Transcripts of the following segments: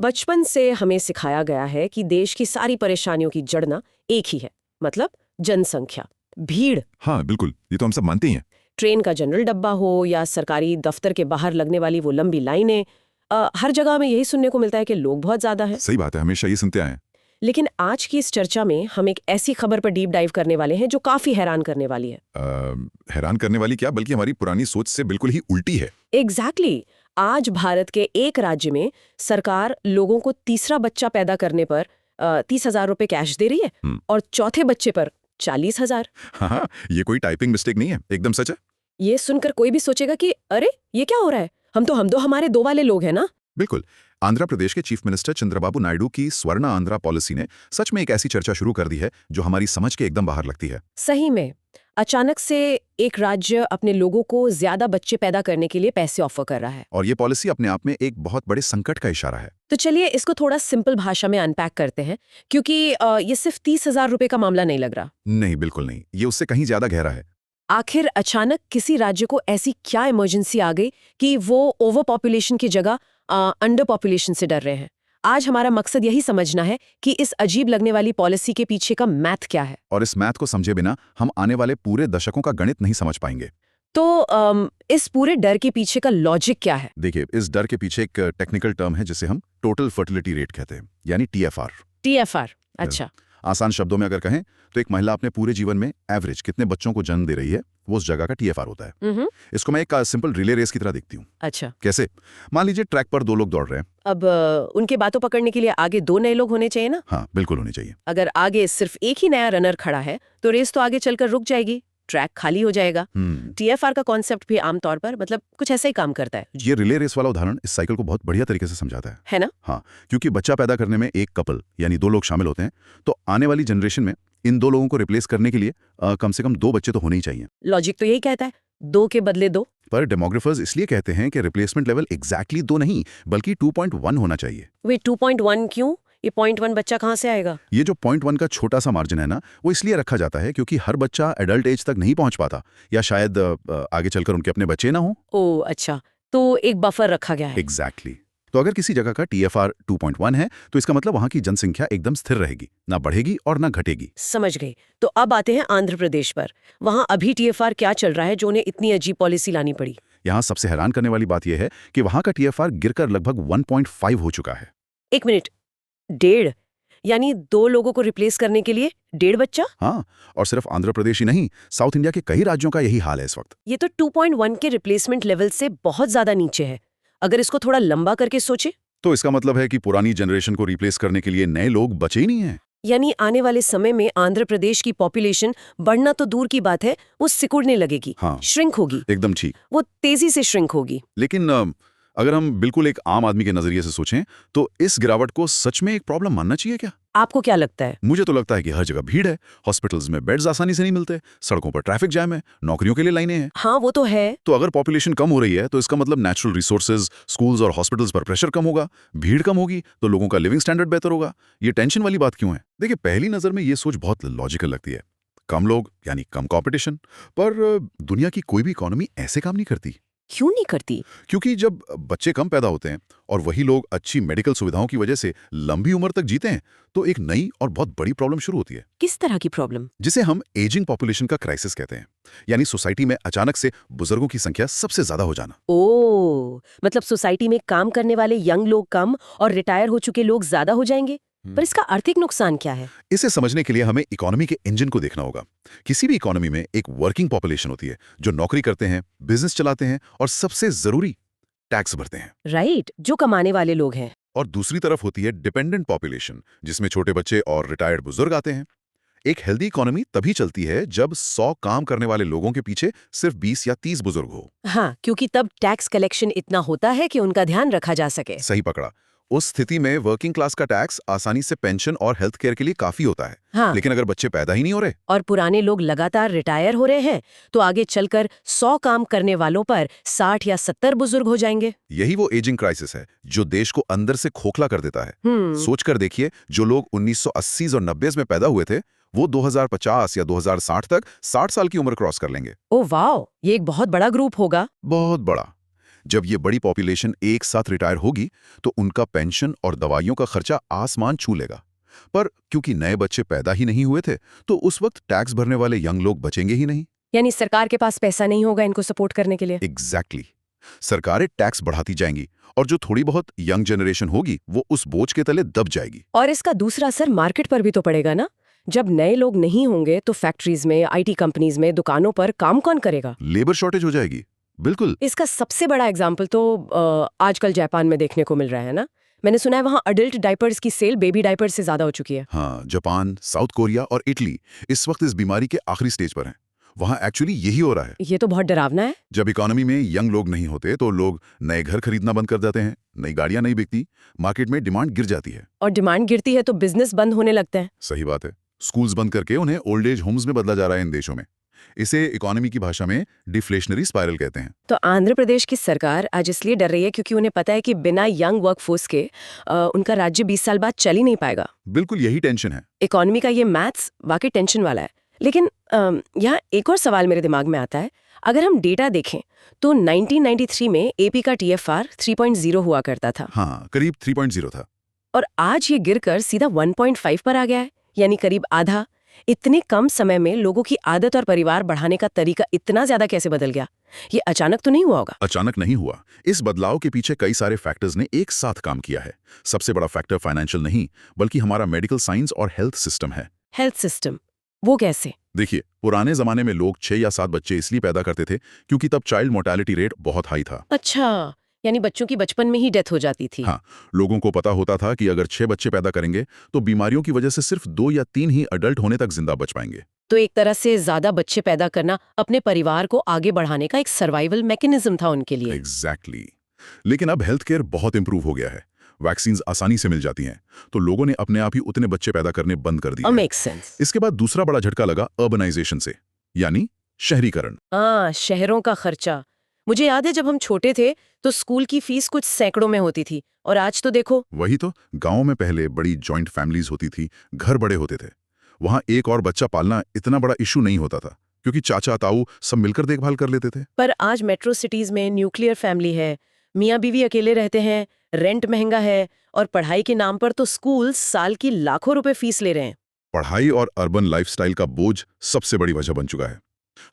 बचपन से हमें सिखाया गया है कि देश की सारी परेशानियों की जड़ ना एक ही है, मतलब जनसंख्या, भीड़। हाँ बिल्कुल, ये तो हम सब मानते ही हैं। ट्रेन का जनरल डब्बा हो या सरकारी दफ्तर के बाहर लगने वाली वो लंबी लाइनें, हर जगह में यही सुनने को मिलता है कि लोग बहुत ज्यादा हैं। सही बात है, हमेशा ये सुनते आए हैं। लेकिन आज की इस चर्चा में हम एक ऐसी खबर पर डीप डाइव करने वाले हैं जो काफी हैरान करने वाली है। हैरान करने वाली क्या, बल्कि हमारी पुरानी सोच से बिल्कुल ही उल्टी है। एग्जैक्टली आज भारत के एक राज्य में सरकार लोगों को तीसरा बच्चा पैदा करने पर 30,000 रुपए कैश दे रही है और चौथे बच्चे पर 40,000। हाँ, ये कोई टाइपिंग मिस्टेक नहीं है, एकदम सच है। ये सुनकर कोई भी सोचेगा कि अरे ये क्या हो रहा है, हम दो हमारे दो वाले लोग हैं ना। बिल्कुल। आंध्र प्रदेश के चीफ मिनिस्टर चंद्रबाबू नायडू की स्वर्ण आंध्रा पॉलिसी ने सच में एक ऐसी चर्चा शुरू कर दी है जो हमारी समझ के एकदम बाहर लगती है। सही में अचानक से एक राज्य अपने लोगों को ज्यादा बच्चे पैदा करने के लिए पैसे ऑफर कर रहा है। और ये पॉलिसी अपने आप में एक बहुत बड़े संकट का इशारा है। तो चलिए इसको थोड़ा सिंपल भाषा में अनपैक करते हैं, क्योंकि ये सिर्फ 30,000 रुपए का मामला नहीं लग रहा। नहीं, बिल्कुल नहीं, ये उससे कहीं ज्यादा गहरा है। आखिर अचानक किसी राज्य को ऐसी क्या इमरजेंसी आ गई कि वो ओवर पॉपुलेशन की जगह अंडर पॉपुलेशन से डर रहे हैं। आज हमारा मकसद यही समझना है कि इस अजीब लगने वाली पॉलिसी के पीछे का मैथ क्या है। और इस मैथ को समझे बिना हम आने वाले पूरे दशकों का गणित नहीं समझ पाएंगे। तो इस पूरे डर के पीछे का लॉजिक क्या है? देखिए, इस डर के पीछे एक टेक्निकल टर्म है जिसे हम टोटल फर्टिलिटी रेट कहते हैं, यानी TFR। TFR, अच्छा। आसान शब्दों में अगर कहें तो एक महिला अपने पूरे जीवन में एवरेज कितने बच्चों को जन्म दे रही है, वो उस जगह का TFR होता है। इसको मैं एक सिंपल रिले रेस की तरह देखती हूँ। अच्छा, कैसे? मान लीजिए ट्रैक पर दो लोग दौड़ रहे हैं। अब उनके बातों पकड़ने के लिए आगे दो नए लोग होने चाहिए ना? हाँ, बिल्कुल होने चाहिए। अगर आगे सिर्फ एक ही नया रनर खड़ा है तो रेस तो आगे चलकर रुक जाएगी, ट्रैक खाली हो जाएगा। TFR का कॉन्सेप्ट भी आमतौर पर मतलब कुछ ऐसा ही काम करता है। ये रिले रेस वाला उदाहरण इस साइकिल को बहुत बढ़िया तरीके से समझाता है ना? हाँ, क्योंकि बच्चा पैदा करने में एक कपल यानी दो लोग शामिल होते हैं, तो आने वाली जनरेशन में इन दो लोगों को रिप्लेस करने के लिए कम से कम दो बच्चे तो होने ही चाहिए। लॉजिक तो यही कहता है, दो के बदले दो। पर डेमोग्राफर्स इसलिए कहते हैं कि रिप्लेसमेंट लेवल एग्जैक्टली दो नहीं बल्कि 2.1 होना चाहिए। वे 2.1 क्यों? ये 0.1 बच्चा कहाँ से आएगा? ये जो 0.1 का छोटा सा मार्जिन है ना, वो इसलिए रखा जाता है क्योंकि हर बच्चा एडल्ट एज तक नहीं पहुंच पाता, या शायद आगे चलकर उनके अपने बच्चे ना हो। ओह अच्छा, तो एक बफर रखा गया है। एग्जैक्टली। तो अगर किसी जगह का TFR 2.1 है तो इसका मतलब वहां की जनसंख्या एकदम स्थिर रहेगी, ना बढ़ेगी और ना घटेगी। समझ गई। तो अब आते हैं आंध्र प्रदेश पर। वहां अभी TFR क्या चल रहा है जो उन्हें इतनी अजीब पॉलिसी लानी पड़ी? यहाँ सबसे हैरान करने वाली बात यह है कि वहां का TFR गिरकर लगभग 1.5 हो चुका है। एक मिनट, 1.5? यानी दो लोगों को रिप्लेस करने के लिए 1.5 बच्चा? हाँ, और सिर्फ आंध्र प्रदेश ही नहीं, साउथ इंडिया के कई राज्यों का यही हाल है इस वक्त। ये तो 2.1 के रिप्लेसमेंट लेवल से बहुत ज्यादा नीचे है। अगर इसको थोड़ा लंबा करके सोचे तो इसका मतलब है कि पुरानी जनरेशन को रिप्लेस करने के लिए नए लोग बचे ही नहीं हैं। यानी आने वाले समय में आंध्र प्रदेश की पॉपुलेशन बढ़ना तो दूर की बात है, वो सिकुड़ने लगेगी। हाँ, श्रिंक होगी। एकदम ठीक। वो तेजी से श्रिंक होगी। लेकिन अगर हम बिल्कुल एक आम आदमी के नजरिए से सोचें तो इस गिरावट को सच में एक प्रॉब्लम मानना चाहिए क्या? आपको क्या लगता है? मुझे तो लगता है कि हर जगह भीड़ है, हॉस्पिटल्स में बेड्स आसानी से नहीं मिलते, सड़कों पर ट्रैफिक जैम है, नौकरियों के लिए लाइनें हैं। हाँ वो तो है। तो अगर पॉपुलेशन कम हो रही है तो इसका मतलब नेचुरल रिसोर्सेज, स्कूल्स और हॉस्पिटल्स पर प्रेशर कम होगा, भीड़ कम होगी तो लोगों का लिविंग स्टैंडर्ड बेहतर होगा। ये टेंशन वाली बात क्यों है? देखिए, पहली नजर में ये सोच बहुत लॉजिकल लगती है, कम लोग यानी कम कॉम्पिटिशन। पर दुनिया की कोई भी इकोनॉमी ऐसे काम नहीं करती। क्यों नहीं करती? क्योंकि जब बच्चे कम पैदा होते हैं और वही लोग अच्छी मेडिकल सुविधाओं की वजह से लंबी उम्र तक जीते हैं, तो एक नई और बहुत बड़ी प्रॉब्लम शुरू होती है। किस तरह की प्रॉब्लम? जिसे हम एजिंग पॉपुलेशन का क्राइसिस कहते हैं, यानी सोसाइटी में अचानक से बुजुर्गों की संख्या सबसे ज्यादा हो जाना। ओह, मतलब सोसाइटी में काम करने वाले यंग लोग कम और रिटायर हो चुके लोग ज्यादा हो जाएंगे। पर इसका आर्थिक नुकसान क्या है? इसे समझने के लिए हमें इकोनॉमी के इंजन को देखना होगा। किसी भी इकोनॉमी में एक वर्किंग पॉपुलेशन होती है जो नौकरी करते हैं, बिजनेस चलाते हैं और सबसे जरूरी टैक्स भरते हैं। राइट, जो कमाने वाले लोग हैं। और दूसरी तरफ होती है डिपेंडेंट पॉपुलेशन, जिसमें छोटे बच्चे और रिटायर्ड बुजुर्ग आते हैं। एक हेल्दी इकोनॉमी तभी चलती है जब 100 काम करने वाले लोगों के पीछे सिर्फ 20 या 30 बुजुर्ग हो। हाँ, क्योंकि तब टैक्स कलेक्शन इतना होता है कि उनका ध्यान रखा जा सके। सही पकड़ा। उस स्थिति में वर्किंग क्लास का टैक्स आसानी से पेंशन और हेल्थ केयर के लिए काफी होता है। हाँ। लेकिन अगर बच्चे पैदा ही नहीं हो रहे और पुराने लोग लगातार रिटायर हो रहे हैं, तो आगे चलकर 100 काम करने वालों पर 60 या 70 बुजुर्ग हो जाएंगे। यही वो एजिंग क्राइसिस है जो देश को अंदर से खोखला कर देता है। सोचकर देखिए, जो लोग 1980s और 90s में पैदा हुए थे वो 2050 या 2060 तक 60 साल की उम्र क्रॉस कर लेंगे। ओह वाह, ये एक बहुत बड़ा ग्रुप होगा। बहुत बड़ा। जब ये बड़ी पॉपुलेशन एक साथ रिटायर होगी तो उनका पेंशन और दवाइयों का खर्चा आसमान छू लेगा। पर क्योंकि नए बच्चे पैदा ही नहीं हुए थे तो उस वक्त टैक्स भरने वाले यंग लोग बचेंगे ही नहीं। यानी सरकार के पास पैसा नहीं होगा इनको सपोर्ट करने के लिए। एग्जैक्टली सरकारें टैक्स बढ़ाती जाएंगी और जो थोड़ी बहुत यंग जनरेशन होगी वो उस बोझ के तले दब जाएगी। और इसका दूसरा असर मार्केट पर भी तो पड़ेगा ना। जब नए लोग नहीं होंगे तो फैक्ट्रीज में, आईटी कंपनीज में, दुकानों पर काम कौन करेगा? लेबर शॉर्टेज हो जाएगी। बिल्कुल। इसका सबसे बड़ा एग्जाम्पल तो आजकल जापान में देखने को मिल रहा है ना। मैंने सुना है वहाँ अडल्ट डायपर्स की सेल बेबी डायपर्स से ज्यादा हो चुकी है। हाँ, जापान, साउथ कोरिया और इटली इस वक्त इस बीमारी के आखिरी स्टेज पर हैं। वहाँ एक्चुअली यही हो रहा है। ये तो बहुत डरावना है। जब इकोनॉमी में यंग लोग नहीं होते तो लोग नए घर खरीदना बंद कर देते हैं, नई गाड़ियां नहीं बिकती, मार्केट में डिमांड गिर जाती है। और डिमांड गिरती है तो बिजनेस बंद होने लगते हैं। सही बात है। स्कूल्स बंद करके उन्हें ओल्ड एज होम्स में बदला जा रहा है इन देशों में। इसे इकोनॉमी की भाषा में डिफ्लेशनरी स्पाइरल कहते हैं। तो आंध्र प्रदेश की सरकार आज इसलिए डर रही है क्योंकि उन्हें पता है कि बिना यंग वर्कफोर्स के उनका राज्य 20 साल बाद चल ही नहीं पाएगा। बिल्कुल यही टेंशन है। इकोनॉमी का ये मैथ्स वाकई टेंशन वाला है। लेकिन यहाँ एक और सवाल मेरे दिमाग में आता है। अगर हम डेटा देखें तो 1993 में एपी का टीएफआर 3.0 हुआ करता था। हाँ, करीब 3.0 था। और आज ये गिरकर सीधा 1.5 पर आ गया है, यानी करीब आधा। इतने कम समय में लोगों की आदत और परिवार बढ़ाने का तरीका इतना ज्यादा कैसे बदल गया? ये अचानक तो नहीं हुआ होगा। अचानक नहीं हुआ। इस बदलाव के पीछे कई सारे फैक्टर्स ने एक साथ काम किया है। सबसे बड़ा फैक्टर फाइनेंशियल नहीं बल्कि हमारा मेडिकल साइंस और हेल्थ सिस्टम है। Health system? वो कैसे? देखिए, पुराने जमाने में लोग 6 या 7 बच्चे इसलिए पैदा करते थे क्योंकि तब चाइल्ड मोर्टेलिटी रेट बहुत हाई था। अच्छा, यानी बच्चों की बचपन में ही डेथ हो जाती थी। हाँ, लोगों को पता होता था कि अगर 6 बच्चे पैदा करेंगे तो बीमारियों की वजह से सिर्फ 2 या 3 ही अडल्ट होने तक जिंदा बच पाएंगे। तो एक तरह से ज्यादा बच्चे पैदा करना अपने परिवार को आगे बढ़ाने का एक सर्वाइवल मैकेनिज्म था उनके लिए। एग्जैक्टली। लेकिन अब हेल्थ केयर बहुत इंप्रूव हो गया है। वैक्सीन्स आसानी से मिल जाती हैं, तो लोगों ने अपने आप ही उतने बच्चे पैदा करने बंद कर दिए। Make sense. इसके बाद दूसरा बड़ा झटका लगा अर्बनाइजेशन से, यानी शहरीकरण। हाँ, शहरों का खर्चा। मुझे याद है जब हम छोटे थे तो स्कूल की फीस कुछ सैकड़ों में होती थी, और आज तो देखो। वही तो, गांव में पहले बड़ी जॉइंट फैमिलीज होती थी, घर बड़े होते थे। वहां एक और बच्चा पालना इतना बड़ा इशू नहीं होता था क्योंकि चाचा ताऊ सब मिलकर देखभाल कर लेते थे। पर आज मेट्रो सिटीज में न्यूक्लियर फैमिली है, मियाँ बीवी अकेले रहते हैं, रेंट महंगा है, और पढ़ाई के नाम पर तो स्कूल साल की लाखों रुपए फीस ले रहे हैं। पढ़ाई और अर्बन लाइफस्टाइल का बोझ सबसे बड़ी वजह बन चुका है।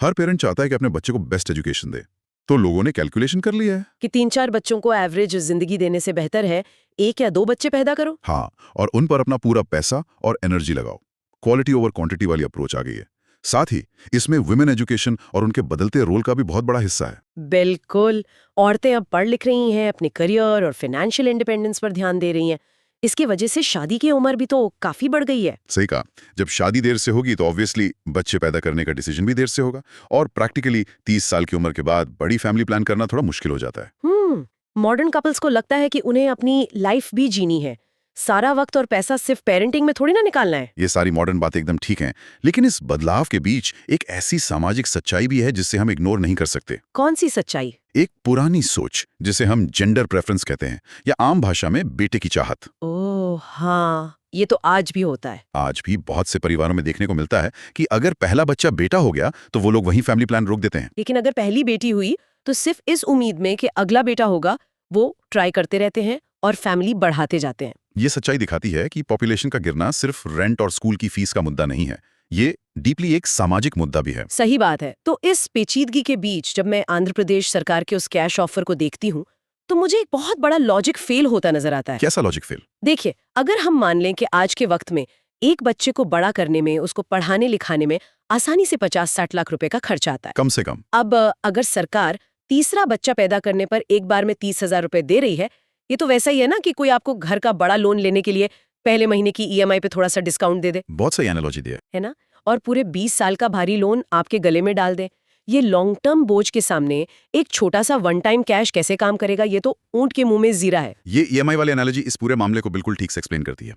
हर पेरेंट चाहता है कि अपने बच्चे को बेस्ट एजुकेशन दे, तो लोगों ने कैलकुलेशन कर लिया है कि 3-4 बच्चों को एवरेज जिंदगी देने से बेहतर है 1 या 2 बच्चे पैदा करो। हाँ, और उन पर अपना पूरा पैसा और एनर्जी लगाओ। क्वालिटी ओवर क्वांटिटी वाली अप्रोच आ गई है। साथ ही इसमें वुमेन एजुकेशन और उनके बदलते रोल का भी बहुत बड़ा हिस्सा है। बिल्कुल। औरतें अब पढ़ लिख रही हैं, अपने करियर और फाइनेंशियल इंडिपेंडेंस पर ध्यान दे रही हैं। इसकी वजह से शादी की उम्र भी तो काफी बढ़ गई है। सही कहा। जब शादी देर से होगी तो ऑब्वियसली बच्चे पैदा करने का डिसीजन भी देर से होगा, और प्रैक्टिकली 30 साल की उम्र के बाद बड़ी फैमिली प्लान करना थोड़ा मुश्किल हो जाता है। मॉडर्न कपल्स को लगता है कि उन्हें अपनी लाइफ भी जीनी है, सारा वक्त और पैसा सिर्फ पेरेंटिंग में थोड़ी ना निकालना है। ये सारी मॉडर्न बातें एकदम ठीक हैं, लेकिन इस बदलाव के बीच एक ऐसी सामाजिक सच्चाई भी है जिससे हम इग्नोर नहीं कर सकते। कौन सी सच्चाई? एक पुरानी सोच जिसे हम जेंडर प्रेफरेंस कहते हैं, या आम भाषा में बेटे की चाहत। ओह हाँ, ये तो आज भी होता है। आज भी बहुत से परिवारों में देखने को मिलता है कि अगर पहला बच्चा बेटा हो गया तो वो लोग वहीं फैमिली प्लान रोक देते हैं। लेकिन अगर पहली बेटी हुई तो सिर्फ इस उम्मीद में कि अगला बेटा होगा, वो ट्राई करते रहते हैं और फैमिली बढ़ाते जाते हैं। ये सच्चाई दिखाती है कि पॉपुलेशन का गिरना सिर्फ रेंट और स्कूल की फीस का मुद्दा नहीं है, ये डीपली एक सामाजिक मुद्दा भी है। सही बात है। तो इस पेचीदगी के बीच जब मैं आंध्र प्रदेश सरकार के उस कैश ऑफर को देखती हूँ तो मुझे एक बहुत बड़ा लॉजिक फेल होता नजर आता है। कैसा लॉजिक फेल? देखिए, अगर हम मान लें कि आज के वक्त में एक बच्चे को बड़ा करने में, उसको पढ़ाने लिखाने में आसानी से 50-60 लाख रुपए का खर्चा आता है, कम से कम। अब अगर सरकार तीसरा बच्चा पैदा करने पर एक बार में 30,000 रुपए दे रही है, ये तो वैसा ही है ना कि कोई आपको घर का बड़ा लोन लेने के लिए पहले महीने की ईएमआई पे थोड़ा सा डिस्काउंट दे दे। बहुत सही एनालॉजी दिया है ना? और पूरे 20 साल का भारी लोन आपके गले में डाल दे। ये लॉन्ग टर्म बोझ के सामने एक छोटा सा वन टाइम कैश कैसे काम करेगा? ये तो ऊंट के मुंह में जीरा है। ये ईएमआई वाली एनालॉजी इस पूरे मामले को बिल्कुल ठीक से एक्सप्लेन करती है।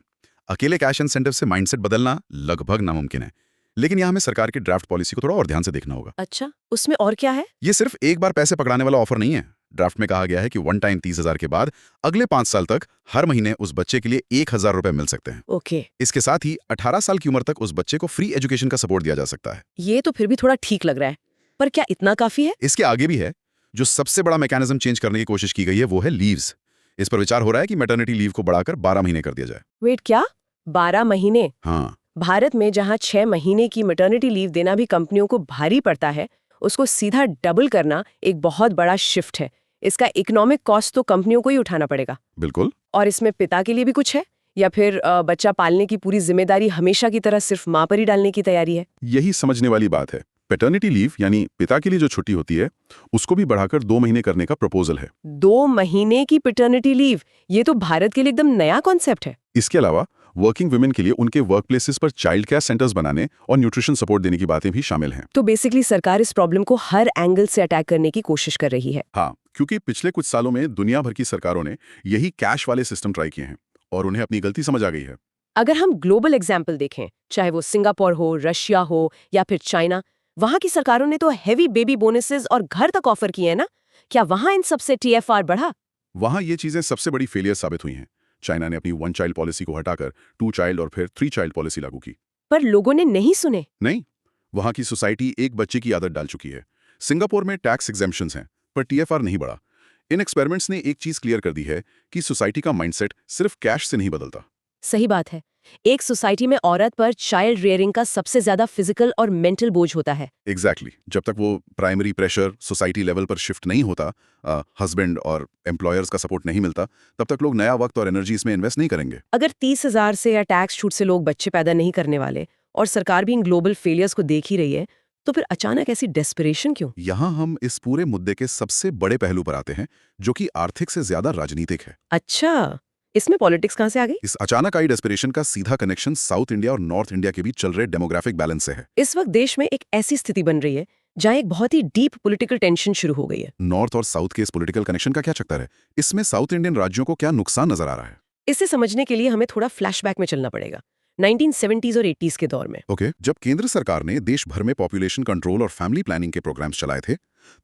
अकेले कैश इंसेंटिव से माइंडसेट बदलना लगभग नामुमकिन है, लेकिन यहाँ हमें सरकार की ड्राफ्ट पॉलिसी को थोड़ा और ध्यान से देखना होगा। अच्छा, उसमें और क्या है? ये सिर्फ एक बार पैसे पकड़ाने वाला ऑफर नहीं है। ड्राफ्ट में कहा गया है कि वन टाइम 30,000 के बाद अगले 5 साल तक हर महीने उस बच्चे के लिए 1,000 रुपए मिल सकते हैं। ओके। इसके साथ ही 18 साल की उम्र तक उस बच्चे को फ्री एजुकेशन का सपोर्ट दिया जा सकता है। ये तो फिर भी थोड़ा ठीक लग रहा है, पर क्या इतना काफी है? इसके आगे भी है। जो सबसे बड़ा मैकेनिज्म चेंज करने की कोशिश की गई है वो है लीव्स। इस पर विचार हो रहा है कि मैटरनिटी लीव को बढ़ाकर 12 महीने कर दिया जाए। वेट, क्या 12 महीने? हाँ, भारत में जहां 6 महीने की मैटरनिटी लीव देना भी कंपनियों को भारी पड़ता है, उसको सीधा डबल करना एक बहुत बड़ा शिफ्ट है। इसका इकोनॉमिक कॉस्ट तो कंपनियों को ही उठाना पड़ेगा। बिल्कुल। और इसमें पिता के लिए भी कुछ है, या फिर बच्चा पालने की पूरी जिम्मेदारी हमेशा की तरह सिर्फ माँ पर ही डालने की तैयारी है? यही समझने वाली बात है। पैटर्निटी लीव यानी पिता के लिए जो छुट्टी होती है उसको भी बढ़ाकर 2 महीने करने का प्रपोजल है। 2 महीने की पैटर्निटी लीव, ये तो भारत के लिए एकदम नया कॉन्सेप्ट है। इसके अलावा वर्किंग वुमेन के लिए उनके वर्क प्लेसेस पर चाइल्ड केयर सेंटर्स बनाने और न्यूट्रिशन सपोर्ट देने की बातें भी शामिल हैं। तो बेसिकली सरकार इस प्रॉब्लम को हर एंगल से अटैक करने की कोशिश कर रही है। हाँ, क्योंकि पिछले कुछ सालों में दुनिया भर की सरकारों ने यही कैश वाले सिस्टम ट्राई किए हैं और उन्हें अपनी गलती समझ आ गई है। अगर हम ग्लोबल एग्जाम्पल देखें, चाहे वो सिंगापुर हो, रशिया हो या फिर चाइना, वहां की सरकारों ने तो हेवी बेबी बोनसेस और घर तक ऑफर किए हैं ना। क्या वहां इन सबसे TFR बढ़ा? वहां ये चीजें सबसे बड़ी फेलियर साबित हुई हैं। चाइना ने अपनी 1 चाइल्ड पॉलिसी को हटाकर 2 चाइल्ड और फिर 3 चाइल्ड पॉलिसी लागू की। पर लोगों ने नहीं सुने। नहीं, वहां की सोसाइटी एक बच्चे की आदत डाल चुकी है। सिंगापुर में टैक्स एग्जेम्पशंस हैं, पर TFR नहीं बढ़ा। इन एक्सपेरिमेंट्स ने एक चीज क्लियर कर दी है कि सोसाइटी का माइंडसेट सिर्फ कैश से नहीं बदलता। सही बात है। एक सोसाइटी में औरत पर चाइल्ड रियरिंग का सबसे ज्यादा फिजिकल और मेंटल बोझ होता है। एग्जैक्टली जब तक वो प्राइमरी प्रेशर सोसाइटी लेवल पर शिफ्ट नहीं होता, हस्बैंड और एम्प्लॉयर्स का सपोर्ट नहीं मिलता, तब तक लोग नया वक्त और एनर्जी इसमें इन्वेस्ट नहीं करेंगे। अगर 30,000 से या टैक्स छूट से लोग बच्चे पैदा नहीं करने वाले और सरकार भी इन ग्लोबल फेलियर्स को देख ही रही है, तो फिर अचानक ऐसी डेस्परेशन क्यों? यहाँ हम इस पूरे मुद्दे के सबसे बड़े पहलू पर आते हैं, जो कि आर्थिक से ज्यादा राजनीतिक है। अच्छा, इसमें पॉलिटिक्स कहाँ से आ गई? इस अचानक आई डेस्परेशन का सीधा कनेक्शन साउथ इंडिया और नॉर्थ इंडिया के बीच चल रहे डेमोग्राफिक बैलेंस से है। इस वक्त देश में एक ऐसी स्थिति बन रही है जहां एक बहुत ही डीप पॉलिटिकल टेंशन शुरू हो गई है। नॉर्थ और साउथ के इस पॉलिटिकल कनेक्शन का क्या चक्कर है? इसमें साउथ इंडियन राज्यों को क्या नुकसान नजर आ रहा है? इसे समझने के लिए हमें थोड़ा फ्लैशबैक में चलना पड़ेगा, 1970s और 80s के दौर में। ओके, जब केंद्र सरकार ने देश भर में पॉपुलेशन कंट्रोल और फैमिली प्लानिंग के प्रोग्राम्स चलाए थे,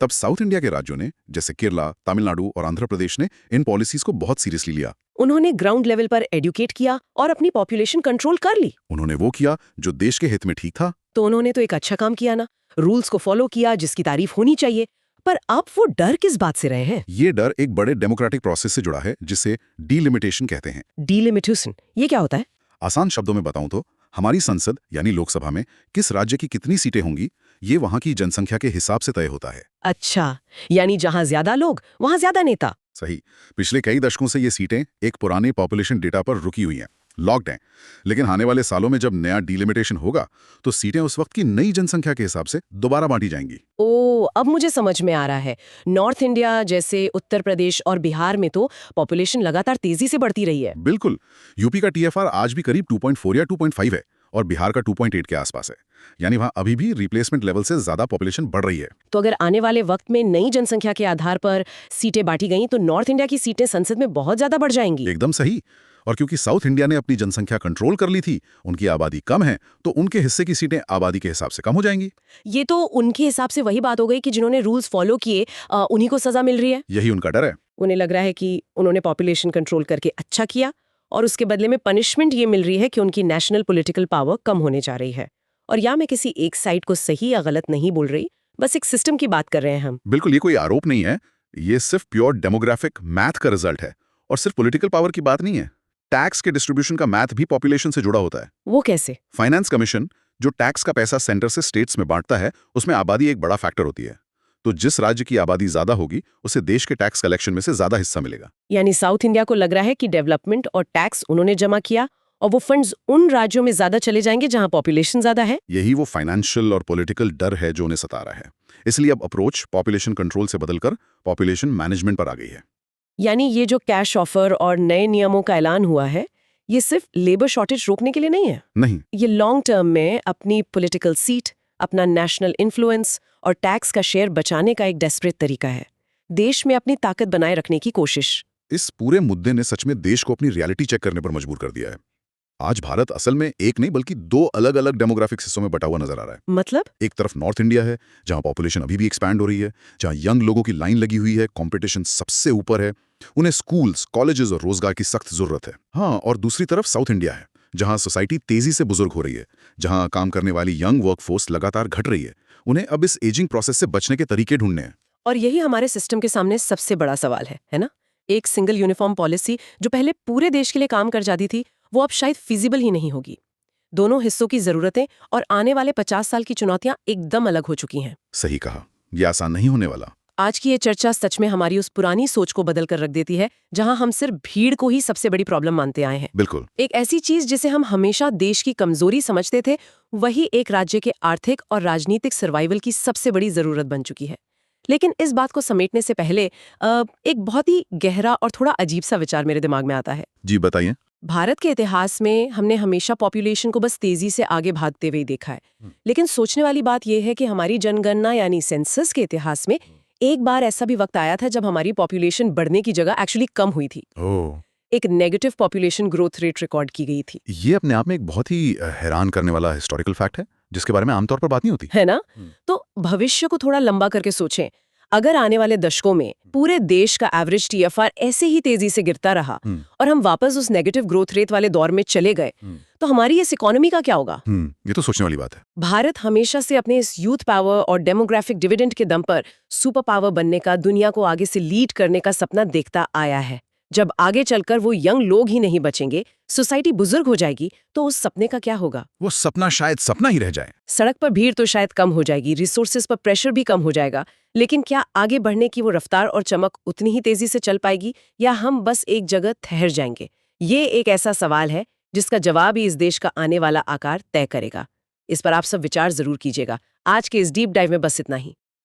तब साउथ इंडिया के राज्यों ने जैसे केरला, तमिलनाडु और आंध्र प्रदेश ने इन पॉलिसीज को बहुत सीरियसली लिया। उन्होंने ग्राउंड लेवल पर एडुकेट किया और अपनी पॉपुलेशन कंट्रोल कर ली। उन्होंने वो किया जो देश के हित में ठीक था। तो उन्होंने तो एक अच्छा काम किया ना, रूल्स को फॉलो किया, जिसकी तारीफ होनी चाहिए। पर अब वो डर किस बात से रहे हैं? ये डर एक बड़े डेमोक्रेटिक प्रोसेस से जुड़ा है, जिसे डीलिमिटेशन कहते हैं। डीलिमिटेशन, ये क्या होता है? आसान शब्दों में बताऊं तो हमारी संसद यानी लोकसभा में किस राज्य की कितनी सीटें होंगी, ये वहां की जनसंख्या के हिसाब से तय होता है। अच्छा, यानी जहां ज्यादा लोग वहां ज्यादा नेता। सही। पिछले कई दशकों से ये सीटें एक पुराने पॉपुलेशन डेटा पर रुकी हुई हैं, लॉक्ड हैं। लेकिन आने वाले सालों में जब नया डीलिमिटेशन होगा, तो सीटें उस वक्त की नई जनसंख्या के हिसाब से दोबारा बांटी जाएंगी। ओ, अब मुझे समझ में आ रहा है। नॉर्थ इंडिया जैसे उत्तर प्रदेश और बिहार में तो पॉपुलेशन लगातार तेजी से बढ़ती रही है। बिल्कुल। यूपी का TFR आज भी करीब 2.4 या 2.5 है और बिहार का 2.8 के आसपास है। यानी वहां अभी भी रिप्लेसमेंट लेवल से ज्यादा पॉपुलेशन बढ़ रही है। तो अगर आने वाले वक्त में नई जनसंख्या के आधार पर सीटें बांटी गईं, तो नॉर्थ इंडिया की सीटें संसद में बहुत ज्यादा बढ़ जाएंगी। एकदम सही। और क्योंकि साउथ इंडिया ने अपनी जनसंख्या कंट्रोल कर ली थी, उनकी आबादी कम है, तो उनके हिस्से की सीटें आबादी के हिसाब से कम हो जाएंगी। ये तो उनके हिसाब से वही बात हो गई कि जिन्होंने रूल्स फॉलो किए उन्हीं को सजा मिल रही है। यही उनका डर है। उन्हें लग रहा है कि उन्होंने पॉपुलेशन कंट्रोल करके अच्छा किया और उसके बदले में पनिशमेंट ये मिल रही है कि उनकी नेशनल पॉलिटिकल पावर कम होने जा रही है। और या मैं किसी एक साइड को सही या गलत नहीं बोल रही, बस एक सिस्टम की बात कर रहे हैं हम। बिल्कुल, ये कोई आरोप नहीं है। ये सिर्फ प्योर डेमोग्राफिक मैथ का रिजल्ट है और सिर्फ पॉलिटिकल पावर की बात नहीं है। टैक्स के डिस्ट्रीब्यूशन का मैथ भी पॉपुलेशन से जुड़ा होता है। वो कैसे? फाइनेंस कमीशन जो टैक्स का पैसा सेंटर से स्टेट्स में बांटता है, उसमें आबादी एक बड़ा फैक्टर होती है। तो जिस राज्य की आबादी ज्यादा होगी, उसे देश के टैक्स कलेक्शन में से ज्यादा हिस्सा मिलेगा। यानी साउथ इंडिया को लग रहा है कि डेवलपमेंट और टैक्स उन्होंने जमा किया और वो फंड्स उन राज्यों में ज्यादा चले जाएंगे जहां पॉपुलेशन ज्यादा है। यही वो फाइनेंशियल और पॉलिटिकल डर है जो उन्हें सता रहा है। इसलिए अब अप्रोच पॉपुलेशन कंट्रोल से बदलकर पॉपुलेशन मैनेजमेंट पर आ गई है। यानी ये जो कैश ऑफर और नए नियमों का ऐलान हुआ है, ये सिर्फ लेबर शॉर्टेज रोकने के लिए नहीं है। नहीं, ये लॉन्ग टर्म में अपनी पॉलिटिकल सीट, अपना नेशनल इन्फ्लुएंस और टैक्स का शेयर बचाने का एक डेस्परेट तरीका है। देश में अपनी ताकत बनाए रखने की कोशिश। इस पूरे मुद्दे ने सच में देश को अपनी रियलिटी चेक करने पर मजबूर कर दिया है। आज भारत असल में एक नहीं बल्कि 2 अलग अलग डेमोग्राफिक हिस्सों में बटा हुआ नजर आ रहा है। मतलब? एक तरफ नॉर्थ इंडिया है, जहां पॉपुलेशन अभी भी एक्सपैंड हो रही है, जहां यंग लोगों की लाइन लगी हुई है, कंपटीशन सबसे ऊपर है, उन्हें स्कूल्स, कॉलेजेस और रोजगार की सख्त जरूरत है। हाँ, और दूसरी तरफ साउथ इंडिया है, जहां सोसाइटी तेजी से बुजुर्ग हो रही है, जहां काम करने वाली यंग वर्कफोर्स लगातार घट रही है। उन्हें अब इस एजिंग प्रोसेस से बचने के तरीके ढूंढने हैं। और यही हमारे सिस्टम के सामने सबसे बड़ा सवाल है ना? एक सिंगल यूनिफॉर्म पॉलिसी जो पहले पूरे देश के लिए काम कर जाती थी, वो अब शायद फिजिबल ही नहीं होगी। दोनों हिस्सों की जरूरतें और आने वाले 50 साल की चुनौतियां एकदम अलग हो चुकी हैं। सही कहा, ये आसान नहीं होने वाला। आज की ये चर्चा सच में हमारी उस पुरानी सोच को बदल कर रख देती है, जहां हम सिर्फ भीड़ को ही सबसे बड़ी प्रॉब्लम मानते आए हैं। बिल्कुल। एक ऐसी चीज जिसे हम हमेशा देश की कमजोरी समझते थे, वही एक राज्य के आर्थिक और राजनीतिक सर्वाइवल की सबसे बड़ी जरूरत बन चुकी है। लेकिन इस बात को समेटने से पहले एक बहुत ही गहरा और थोड़ा अजीब सा विचार मेरे दिमाग में आता है। जी बताइए। भारत के इतिहास में हमने हमेशा पॉपुलेशन को बस तेजी से आगे भागते हुए देखा है, लेकिन सोचने वाली बात यह है कि हमारी जनगणना यानी सेंसस के इतिहास में एक बार ऐसा भी वक्त आया था जब हमारी पॉपुलेशन बढ़ने की जगह एक्चुअली कम हुई थी। एक negative population growth rate record की गई थी। ये अपने आप में एक बहुत ही हैरान करने वाला हिस्टोरिकल फैक्ट है, जिसके बारे में आमतौर पर बात नहीं होती है ना? तो भविष्य को थोड़ा लंबा करके सोचें, अगर आने वाले दशकों में पूरे देश का एवरेज TFR ऐसे ही तेजी से गिरता रहा और हम वापस उस नेगेटिव ग्रोथ रेट वाले दौर में चले गए, तो हमारी इस इकोनॉमी का क्या होगा? ये तो सोचने वाली बात है। भारत हमेशा से अपने इस यूथ पावर और डेमोग्राफिक डिविडेंड के दम पर सुपर पावर बनने का, दुनिया को आगे से लीड करने का सपना देखता आया है। जब आगे चलकर वो यंग लोग ही नहीं बचेंगे, सोसाइटी बुजुर्ग हो जाएगी, तो उस सपने का क्या होगा? वो सपना शायद सपना ही रह जाए। सड़क पर भीड़ तो शायद कम हो जाएगी, रिसोर्सेज पर प्रेशर भी कम हो जाएगा, लेकिन क्या आगे बढ़ने की वो रफ्तार और चमक उतनी ही तेजी से चल पाएगी, या हम बस एक जगह ठहर जाएंगे? ये एक ऐसा सवाल है जिसका जवाब ही इस देश का आने वाला आकार तय करेगा। इस पर आप सब विचार जरूर कीजिएगा। आज के इस डीप डाइव में बस इतना ही।